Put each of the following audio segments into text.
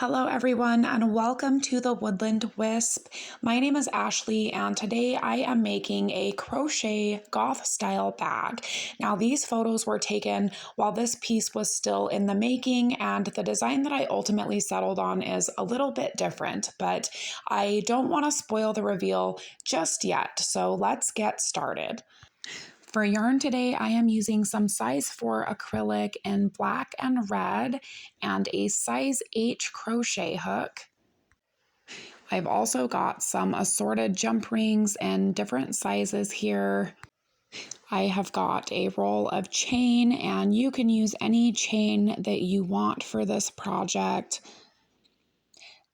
Hello everyone and welcome to the Woodland Wisp. My name is Ashley and today I am making a crochet goth style bag. Now these photos were taken while this piece was still in the making, and the design that I ultimately settled on is a little bit different, but I don't want to spoil the reveal just yet, so let's get started. For yarn today, I am using some size 4 acrylic in black and red and a size H crochet hook. I've also got some assorted jump rings in different sizes here. I have got a roll of chain, and you can use any chain that you want for this project.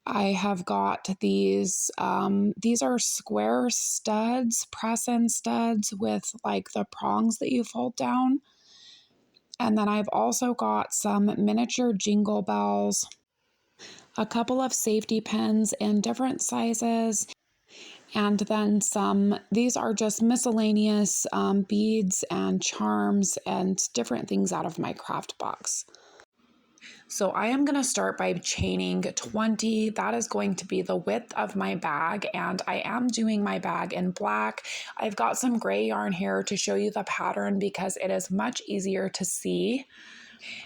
I have got these are square studs, press-in studs with like the prongs that you fold down. And then I've also got some miniature jingle bells, a couple of safety pins in different sizes, and then these are just miscellaneous beads and charms and different things out of my craft box. So I am going to start by chaining 20. That is going to be the width of my bag, and I am doing my bag in black. I've got some gray yarn here to show you the pattern because it is much easier to see.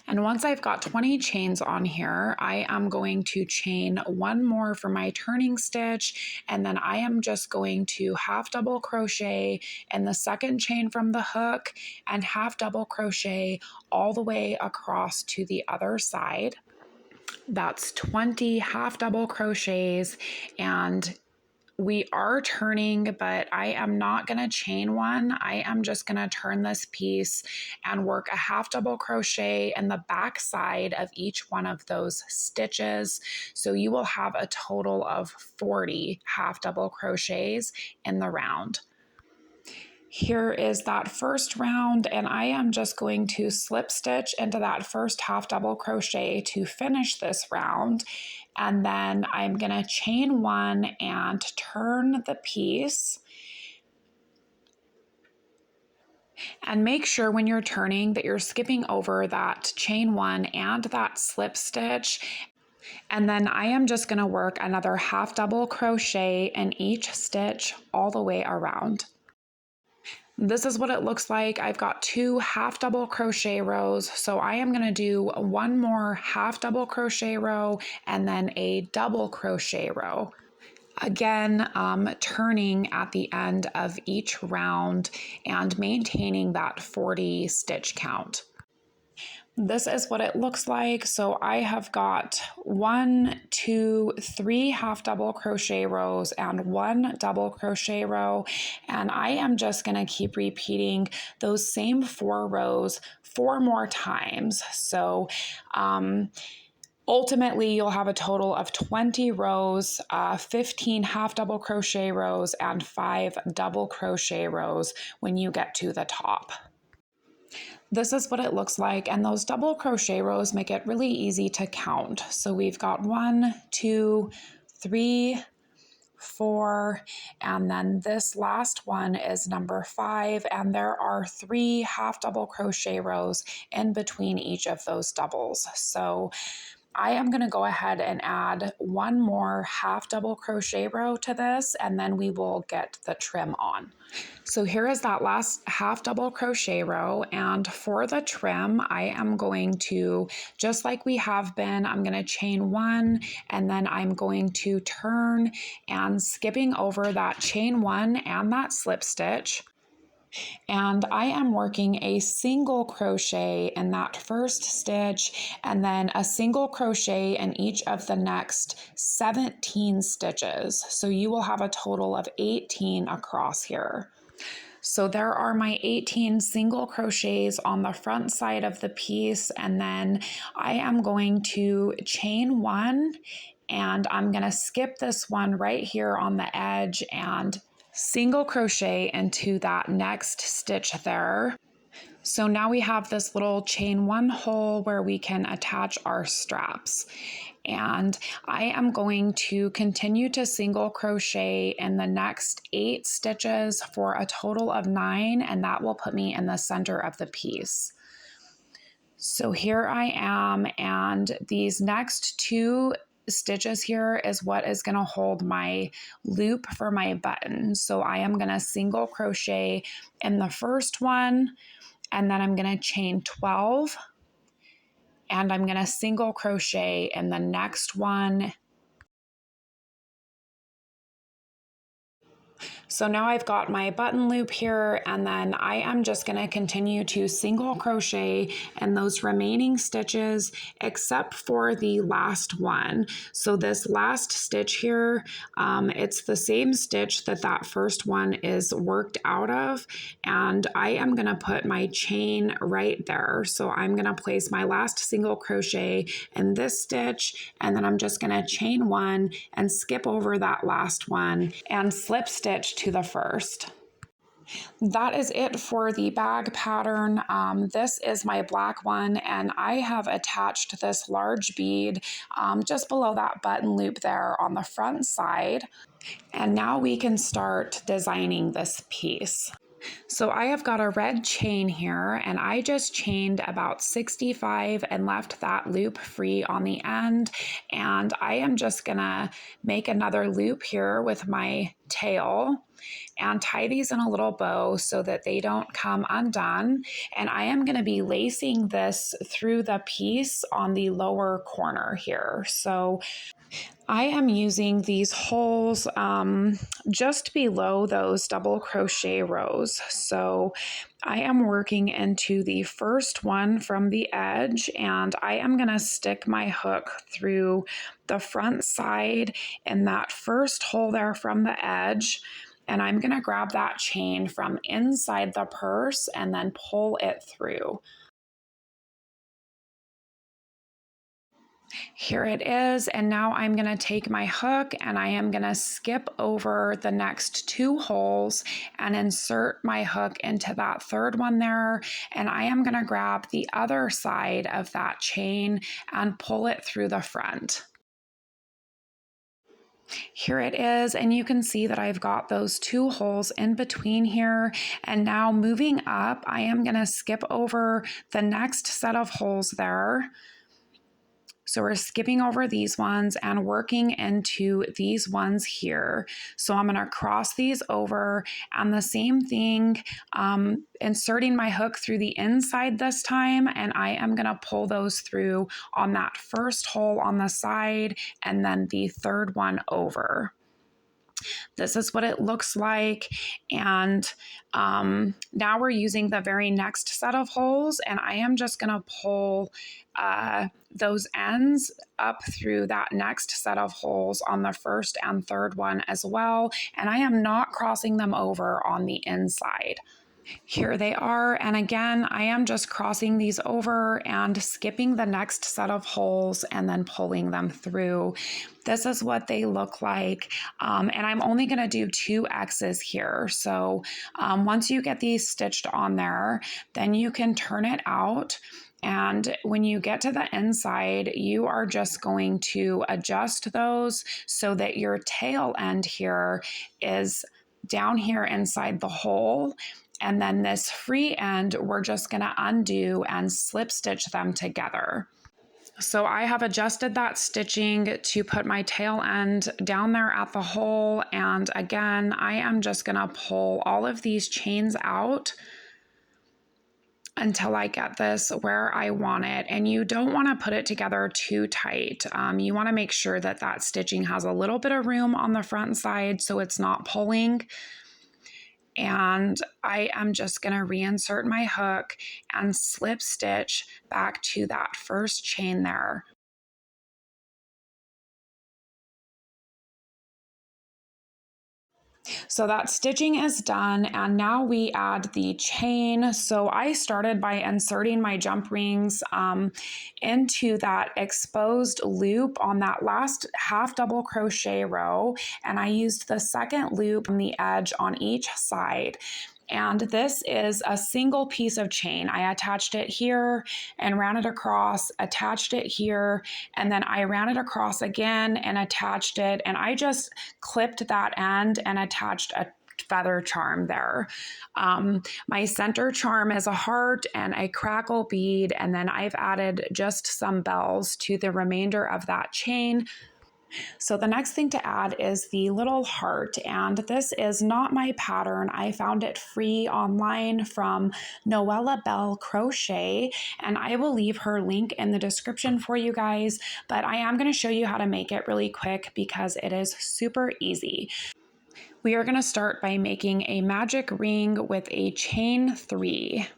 And once I've got 20 chains on here, I am going to chain one more for my turning stitch, and then I am just going to half double crochet in the second chain from the hook and half double crochet all the way across to the other side. That's 20 half double crochets, and we are turning, but I am not going to chain one. I am just going to turn this piece and work a half double crochet in the back side of each one of those stitches. So you will have a total of 40 half double crochets in the round. Here is that first round, and I am just going to slip stitch into that first half double crochet to finish this round. And then I'm going to chain one and turn the piece. And make sure when you're turning that you're skipping over that chain one and that slip stitch. And then I am just going to work another half double crochet in each stitch all the way around. This is what it looks like. I've got 2 half double crochet rows, so I am going to do one more half double crochet row and then a double crochet row. Again, turning at the end of each round and maintaining that 40 stitch count. This is what it looks like. So I have got 1, 2, 3 half double crochet rows and 1 double crochet row. And I am just going to keep repeating those same 4 rows 4 more times. So ultimately, you'll have a total of 20 rows, 15 half double crochet rows, and 5 double crochet rows when you get to the top. This is what it looks like, and those double crochet rows make it really easy to count. So we've got 1, 2, 3, 4, and then this last one is number 5, and there are 3 half double crochet rows in between each of those doubles. So I am going to go ahead and add one more half double crochet row to this, and then we will get the trim on. So here is that last half double crochet row, and for the trim, I am going to, just like we have been, I'm going to chain 1, and then I'm going to turn and skipping over that chain 1 and that slip stitch. And I am working a single crochet in that first stitch and then a single crochet in each of the next 17 stitches. So you will have a total of 18 across here. So there are my 18 single crochets on the front side of the piece, and then I am going to chain 1, and I'm going to skip this one right here on the edge and single crochet into that next stitch there. So now we have this little chain 1 hole where we can attach our straps. And I am going to continue to single crochet in the next 8 stitches for a total of 9, and that will put me in the center of the piece. So here I am, and these next 2 stitches here is what is going to hold my loop for my button. So I am going to single crochet in the first one, and then I'm going to chain 12, and I'm going to single crochet in the next one. So now I've got my button loop here, and then I am just going to continue to single crochet in those remaining stitches except for the last one. So this last stitch here, it's the same stitch that that first one is worked out of, and I am going to put my chain right there. So I'm going to place my last single crochet in this stitch, and then I'm just going to chain one and skip over that last one and slip stitch to the first. That is it for the bag pattern. This is my black one, and I have attached this large bead just below that button loop there on the front side. And now we can start designing this piece. So I have got a red chain here, and I just chained about 65 and left that loop free on the end. And I am just gonna make another loop here with my tail and tie these in a little bow so that they don't come undone. And I am going to be lacing this through the piece on the lower corner here. So I am using these holes just below those double crochet rows. So I am working into the first one from the edge, and I am going to stick my hook through the front side in that first hole there from the edge. And I'm going to grab that chain from inside the purse and then pull it through. Here it is, and now I'm going to take my hook and I am going to skip over the next two holes and insert my hook into that third one there, and I am going to grab the other side of that chain and pull it through the front. Here it is, and you can see that I've got those two holes in between here. And now moving up, I am going to skip over the next set of holes there. So we're skipping over these ones and working into these ones here. So I'm going to cross these over, and the same thing, inserting my hook through the inside this time, and I am going to pull those through on that first hole on the side and then the third one over. This is what it looks like. And now we're using the very next set of holes, and I am just going to pull those ends up through that next set of holes on the first and third one as well. And I am not crossing them over on the inside. Here they are, and again, I am just crossing these over and skipping the next set of holes and then pulling them through. This is what they look like, and I'm only going to do 2 X's here. So once you get these stitched on there, then you can turn it out. And when you get to the inside, you are just going to adjust those so that your tail end here is down here inside the hole. And then this free end, we're just going to undo and slip stitch them together. So I have adjusted that stitching to put my tail end down there at the hole. And again, I am just going to pull all of these chains out until I get this where I want it. And you don't want to put it together too tight. You want to make sure that that stitching has a little bit of room on the front side so it's not pulling. And I am just going to reinsert my hook and slip stitch back to that first chain there. So that stitching is done, and now we add the chain. So I started by inserting my jump rings into that exposed loop on that last half double crochet row, and I used the second loop on the edge on each side. And this is a single piece of chain. I attached it here and ran it across, attached it here, and then I ran it across again and attached it. And I just clipped that end and attached a feather charm there. My center charm is a heart and a crackle bead, and then I've added just some bells to the remainder of that chain. So the next thing to add is the little heart, and this is not my pattern. I found it free online from Noella Bell Crochet, and I will leave her link in the description for you guys, but I am going to show you how to make it really quick because it is super easy. We are going to start by making a magic ring with a chain 3.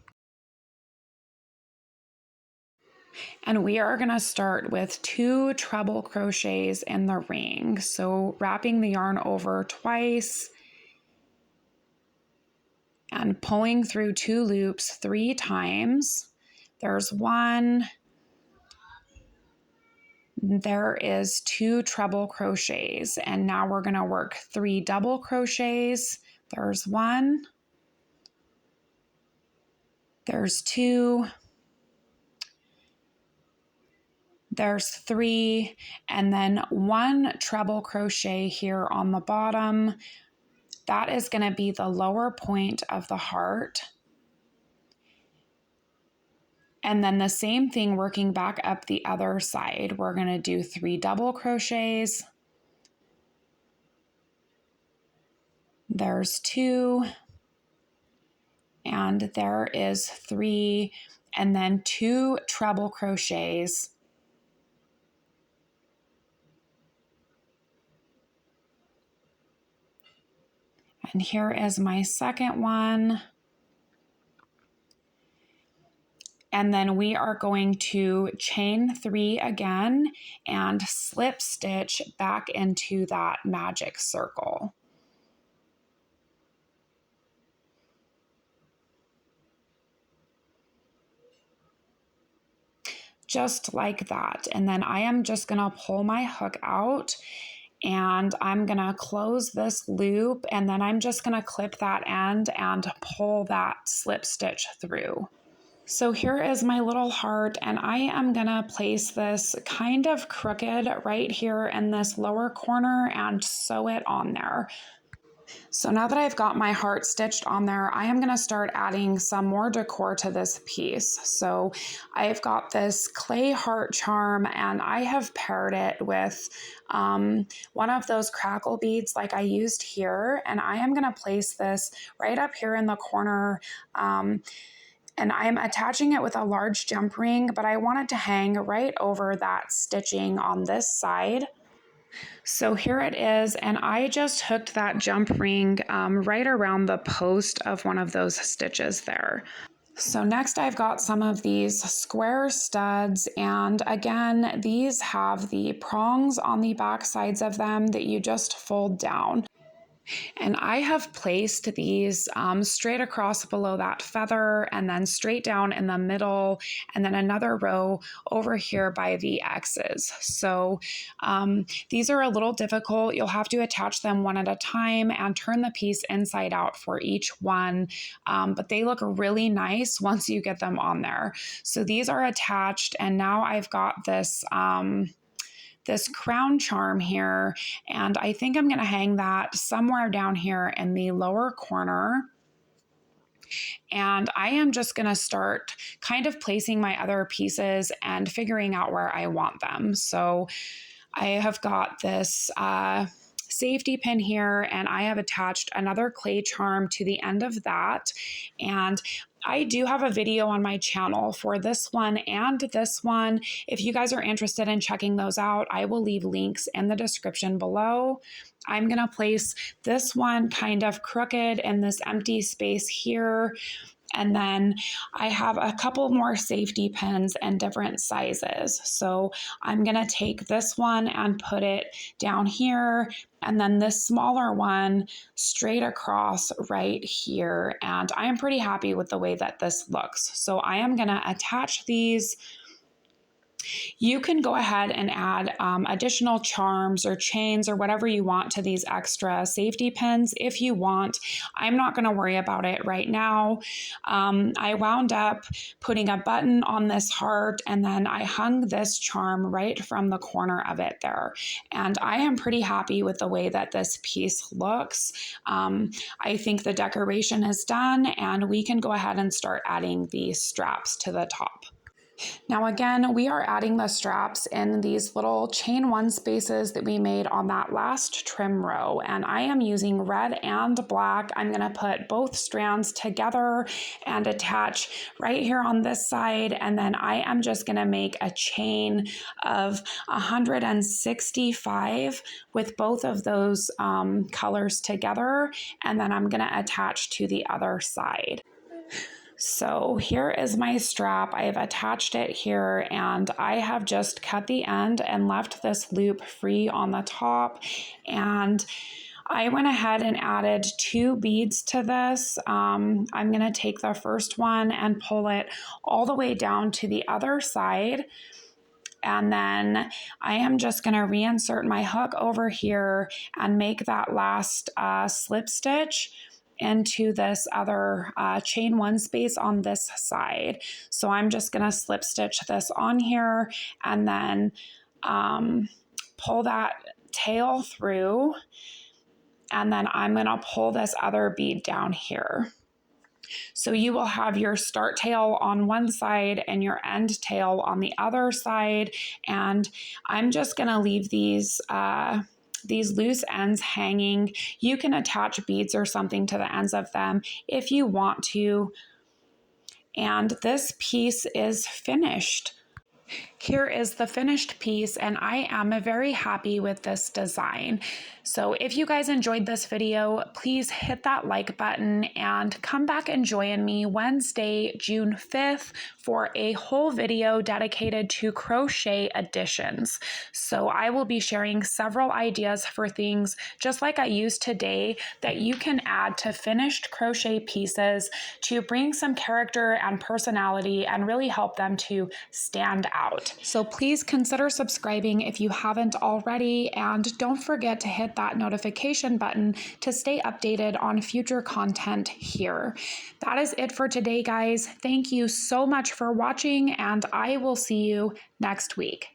And we are going to start with 2 treble crochets in the ring. So wrapping the yarn over twice and pulling through 2 loops 3 times. There's 1. There is 2 treble crochets. And now we're going to work 3 double crochets. There's 1. There's 2. There's 3, and then 1 treble crochet here on the bottom. That is going to be the lower point of the heart. And then the same thing working back up the other side. We're going to do 3 double crochets. There's 2, and there is 3, and then 2 treble crochets. And here is my second one. And then we are going to chain 3 again and slip stitch back into that magic circle. Just like that. And then I am just going to pull my hook out, and I'm going to close this loop, and then I'm just going to clip that end and pull that slip stitch through. So here is my little heart, and I am going to place this kind of crooked right here in this lower corner and sew it on there. So now that I've got my heart stitched on there, I am going to start adding some more decor to this piece. So I've got this clay heart charm, and I have paired it with one of those crackle beads like I used here, and I am going to place this right up here in the corner. And I'm attaching it with a large jump ring, but I want it to hang right over that stitching on this side. So here it is, and I just hooked that jump ring right around the post of one of those stitches there. So next I've got some of these square studs, and again, these have the prongs on the back sides of them that you just fold down. And I have placed these straight across below that feather, and then straight down in the middle, and then another row over here by the X's. So these are a little difficult. You'll have to attach them one at a time and turn the piece inside out for each one, but they look really nice once you get them on there. So these are attached, and now I've got this this crown charm here, and I think I'm going to hang that somewhere down here in the lower corner. And I am just going to start kind of placing my other pieces and figuring out where I want them. So I have got this safety pin here, and I have attached another clay charm to the end of that. And I do have a video on my channel for this one and this one. If you guys are interested in checking those out, I will leave links in the description below. I'm going to place this one kind of crooked in this empty space here. And then I have a couple more safety pins in different sizes. So I'm going to take this one and put it down here, and then this smaller one straight across right here. And I am pretty happy with the way that this looks. So I am going to attach these. You can go ahead and add additional charms or chains or whatever you want to these extra safety pins if you want. I'm not going to worry about it right now. I wound up putting a button on this heart, and then I hung this charm right from the corner of it there. And I am pretty happy with the way that this piece looks. I think the decoration is done, and we can go ahead and start adding the straps to the top. Now again, we are adding the straps in these little chain one spaces that we made on that last trim row, and I am using red and black. I'm going to put both strands together and attach right here on this side, and then I am just going to make a chain of 165 with both of those colors together, and then I'm going to attach to the other side. So here is my strap. I have attached it here, and I have just cut the end and left this loop free on the top. And I went ahead and added 2 beads to this. I'm going to take the first one and pull it all the way down to the other side. And then I am just going to reinsert my hook over here and make that last slip stitch into this other chain one space on this side. So I'm just going to slip stitch this on here and then pull that tail through, and then I'm going to pull this other bead down here. So you will have your start tail on one side and your end tail on the other side, and I'm just going to leave these loose ends hanging. You can attach beads or something to the ends of them if you want to. And this piece is finished. Here is the finished piece, and I am very happy with this design. So if you guys enjoyed this video, please hit that like button and come back and join me Wednesday, June 5th for a whole video dedicated to crochet additions. So I will be sharing several ideas for things just like I used today that you can add to finished crochet pieces to bring some character and personality and really help them to stand out. So please consider subscribing if you haven't already, and don't forget to hit that notification button to stay updated on future content here. That is it for today, guys. Thank you so much for watching, and I will see you next week.